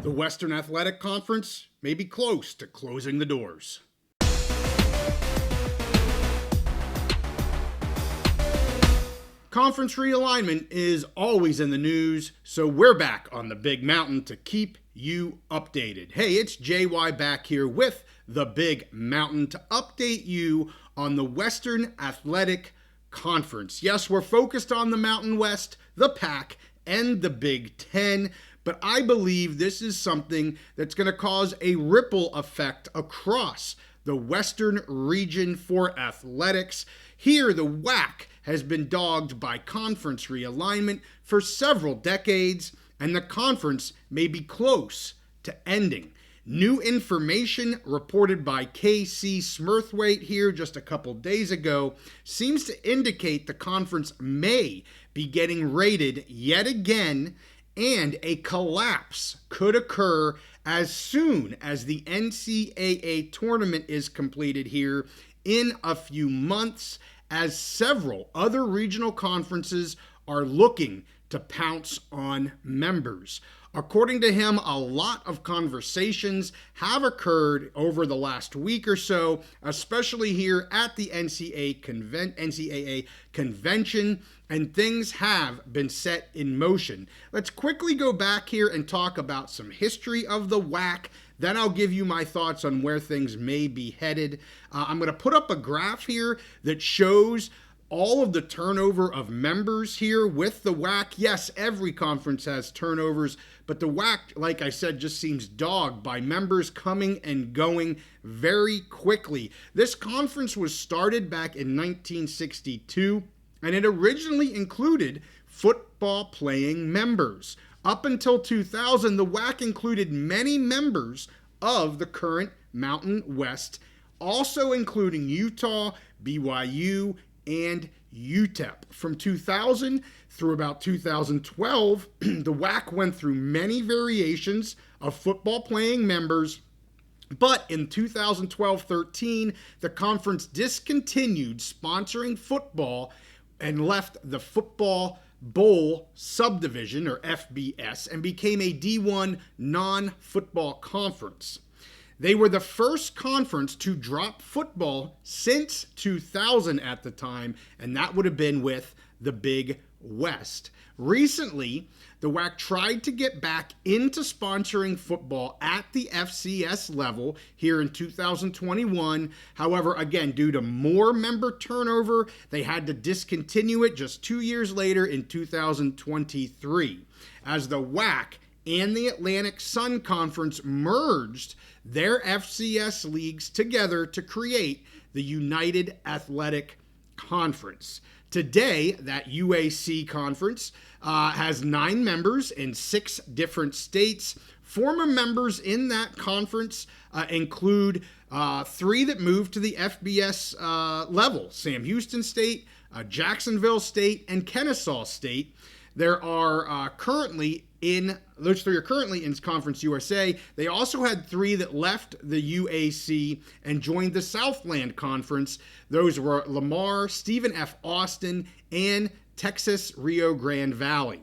The Western Athletic Conference may be close to closing the doors. Conference realignment is always in the news, so we're back on the Big Mountain to keep you updated. Hey, it's JY back here with the Big Mountain to update you on the Western Athletic Conference. Yes, we're focused on the Mountain West, the PAC, and the Big Ten, but I believe this is something that's going to cause a ripple effect across the Western region for athletics. Here, the WAC has been dogged by conference realignment for several decades, and the conference may be close to ending. New information reported by KC Smurthwaite here just a couple days ago seems to indicate the conference may be getting raided yet again, and a collapse could occur as soon as the NCAA tournament is completed here in a few months, as several other regional conferences are looking to pounce on members. According to him, a lot of conversations have occurred over the last week or so, especially here at the NCAA convention, and things have been set in motion. Let's quickly go back here and talk about some history of the WAC. Then I'll give you my thoughts on where things may be headed. I'm going to put up a graph here that shows all of the turnover of members here with the WAC. Yes, every conference has turnovers, but the WAC, like I said, just seems dogged by members coming and going very quickly. This conference was started back in 1962, and it originally included football playing members. Up until 2000, the WAC included many members of the current Mountain West, also including Utah, BYU, and UTEP. From 2000 through about 2012, the WAC went through many variations of football playing members, but in 2012-13, the conference discontinued sponsoring football and left the Football Bowl subdivision, or FBS, and became a D1 non-football conference. They were the first conference to drop football since 2000 at the time, and that would have been with the Big West. Recently, the WAC tried to get back into sponsoring football at the FCS level here in 2021. However, again, due to more member turnover, they had to discontinue it just 2 years later in 2023. As the WAC and the Atlantic Sun Conference merged their FCS leagues together to create the United Athletic Conference. Today, that UAC conference has 9 members in 6 different states. Former members in that conference include 3 that moved to the FBS level: Sam Houston State, Jacksonville State, and Kennesaw State. There are those 3 are currently in Conference USA. They also had 3 that left the UAC and joined the Southland Conference. Those were Lamar, Stephen F. Austin, and Texas Rio Grande Valley.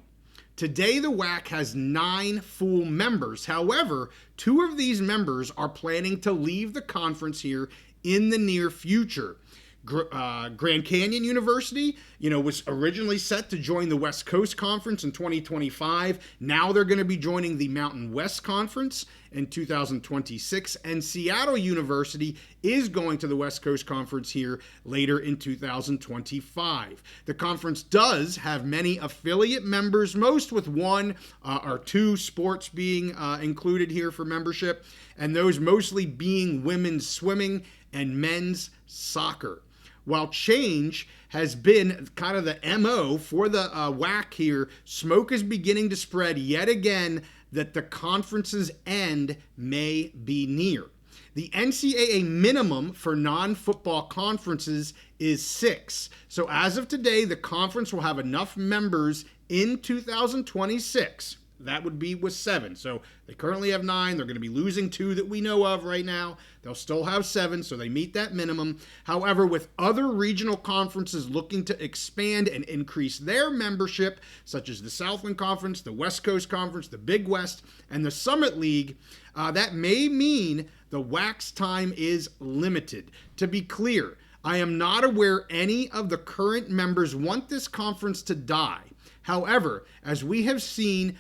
Today, the WAC has 9 full members. However, 2 of these members are planning to leave the conference here in the near future. Grand Canyon University, was originally set to join the West Coast Conference in 2025. Now they're going to be joining the Mountain West Conference in 2026. And Seattle University is going to the West Coast Conference here later in 2025. The conference does have many affiliate members, most with 1 or 2 sports being included here for membership, and those mostly being women's swimming and men's soccer. While change has been kind of the MO for the WAC here, smoke is beginning to spread yet again that the conference's end may be near. The NCAA minimum for non-football conferences is 6. So as of today, the conference will have enough members in 2026, that would be with 7. So they currently have 9. They're going to be losing 2 that we know of right now. They'll still have 7, so they meet that minimum. However, with other regional conferences looking to expand and increase their membership, such as the Southland Conference, the West Coast Conference, the Big West, and the Summit League, that may mean the WAC's time is limited. To be clear, I am not aware any of the current members want this conference to die. However, as we have seen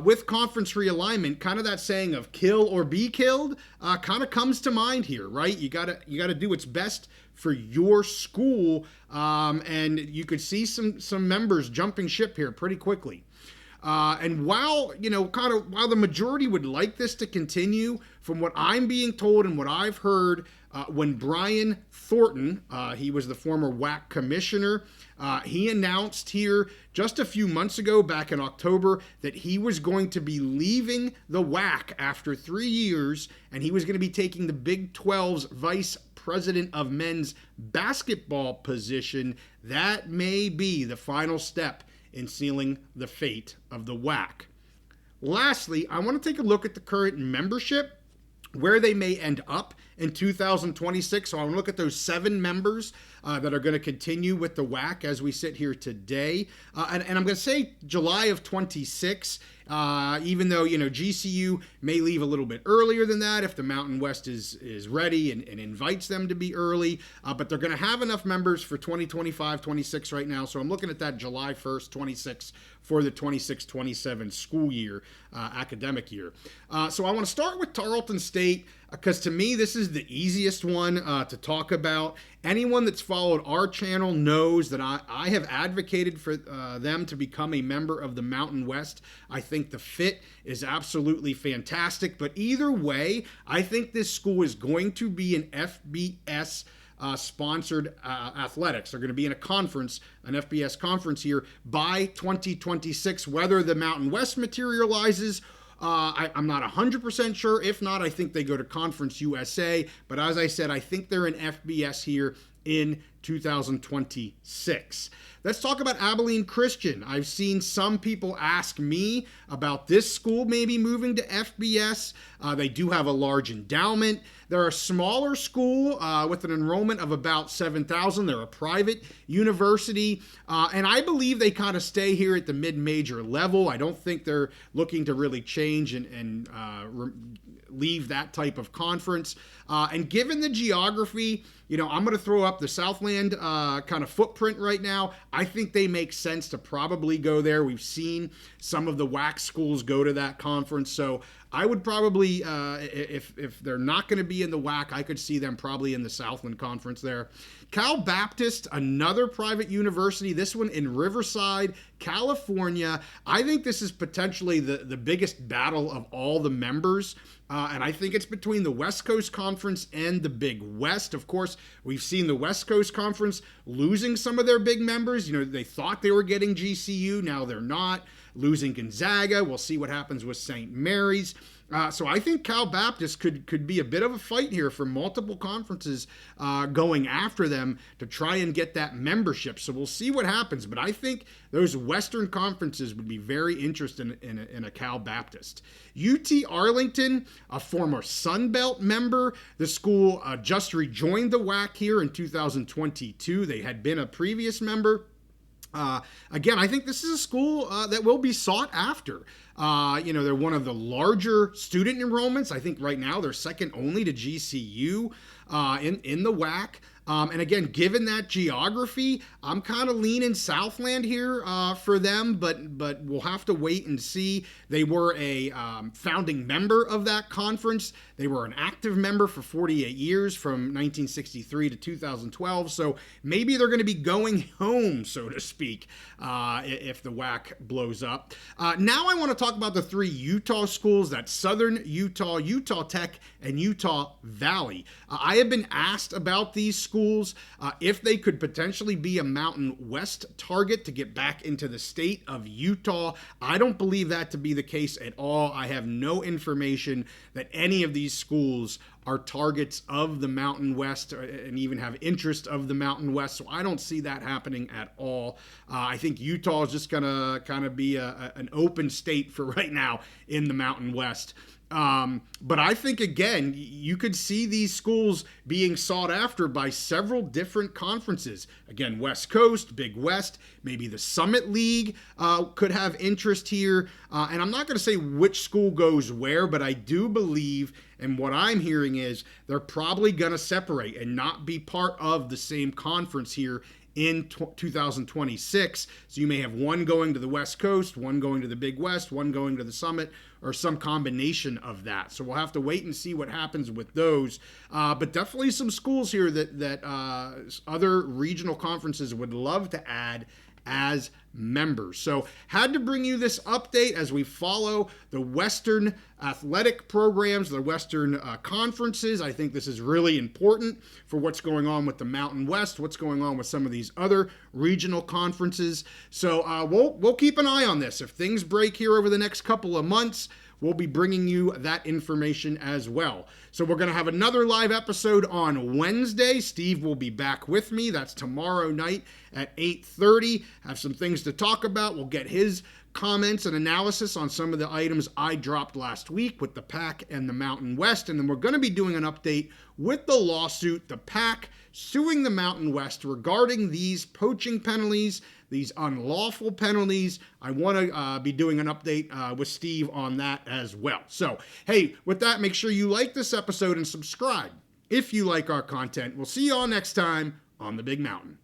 with conference realignment, kind of that saying of kill or be killed kind of comes to mind here, right? You gotta do what's best for your school, and you could see some members jumping ship here pretty quickly. And while the majority would like this to continue, from what I'm being told and what I've heard, when Brian Thornton, he was the former WAC commissioner, he announced here just a few months ago, back in October, that he was going to be leaving the WAC after 3 years, and he was going to be taking the Big 12's vice president of men's basketball position. That may be the final step in sealing the fate of the WAC. Lastly, I want to take a look at the current membership, where they may end up in 2026. So I want to look at those 7 members that are going to continue with the WAC as we sit here today. And I'm going to say July of 26, even though, GCU may leave a little bit earlier than that if the Mountain West is ready and invites them to be early. But they're going to have enough members for 2025-26 right now. So I'm looking at that July 1st, 26 for the 26-27 school year, academic year. So I want to start with Tarleton State, because to me, this is the easiest one to talk about. Anyone that's followed our channel knows that I have advocated for them to become a member of the Mountain West. I think the fit is absolutely fantastic. But either way, I think this school is going to be an FBS sponsored athletics. They're going to be in a conference, an FBS conference here by 2026. Whether the Mountain West materializes, I'm not 100% sure. If not, I think they go to Conference USA. But as I said, I think they're in FBS here in 2026. Let's talk about Abilene Christian. I've seen some people ask me about this school maybe moving to FBS. They do have a large endowment. They're a smaller school with an enrollment of about 7,000. They're a private university, and I believe they kind of stay here at the mid-major level. I don't think they're looking to really change and leave that type of conference. And given the geography, I'm going to throw up the Southland kind of footprint right now. I think they make sense to probably go there. We've seen some of the WAC schools go to that conference. So I would probably, if they're not going to be in the WAC, I could see them probably in the Southland Conference there. Cal Baptist, another private university, this one in Riverside, California. I think this is potentially the biggest battle of all the members. And I think it's between the West Coast Conference and the Big West. Of course, we've seen the West Coast Conference losing some of their big members. They thought they were getting GCU. Now they're not. Losing Gonzaga. We'll see what happens with St. Mary's. So I think Cal Baptist could be a bit of a fight here for multiple conferences going after them to try and get that membership. So we'll see what happens. But I think those Western conferences would be very interested in a Cal Baptist. UT Arlington, a former Sun Belt member. The school just rejoined the WAC here in 2022. They had been a previous member. Again, I think this is a school that will be sought after. They're one of the larger student enrollments. I think right now they're second only to GCU in the WAC. And again, given that geography, I'm kind of leaning Southland here for them, but we'll have to wait and see. They were a founding member of that conference. They were an active member for 48 years from 1963 to 2012. So maybe they're going to be going home, so to speak, if the WAC blows up. Now I want to talk about the 3 Utah schools. That's Southern Utah, Utah Tech, and Utah Valley. I have been asked about these schools schools, if they could potentially be a Mountain West target to get back into the state of Utah. I don't believe that to be the case at all. I have no information that any of these schools are targets of the Mountain West and even have interest of the Mountain West. So I don't see that happening at all. I think Utah is just going to kind of be an open state for right now in the Mountain West. But I think, again, you could see these schools being sought after by several different conferences. Again, West Coast, Big West, maybe the Summit League could have interest here. And I'm not going to say which school goes where, but I do believe, and what I'm hearing is they're probably going to separate and not be part of the same conference here in 2026. So you may have one going to the West Coast, one going to the Big West, one going to the Summit, or some combination of that. So we'll have to wait and see what happens with those. But definitely some schools here that other regional conferences would love to add as members. So had to bring you this update as we follow the Western athletic programs, the Western conferences. I think this is really important for what's going on with the Mountain West, what's going on with some of these other regional conferences. So we'll keep an eye on this. If things break here over the next couple of months, we'll be bringing you that information as well. So we're going to have another live episode on Wednesday. Steve will be back with me. That's tomorrow night at 8:30. Have some things to talk about. We'll get his comments and analysis on some of the items I dropped last week with the PAC and the Mountain West. And then we're going to be doing an update with the lawsuit, the PAC suing the Mountain West regarding these poaching penalties, these unlawful penalties. I want to be doing an update with Steve on that as well. So, hey, with that, make sure you like this episode and subscribe if you like our content. We'll see you all next time on the Big Mountain.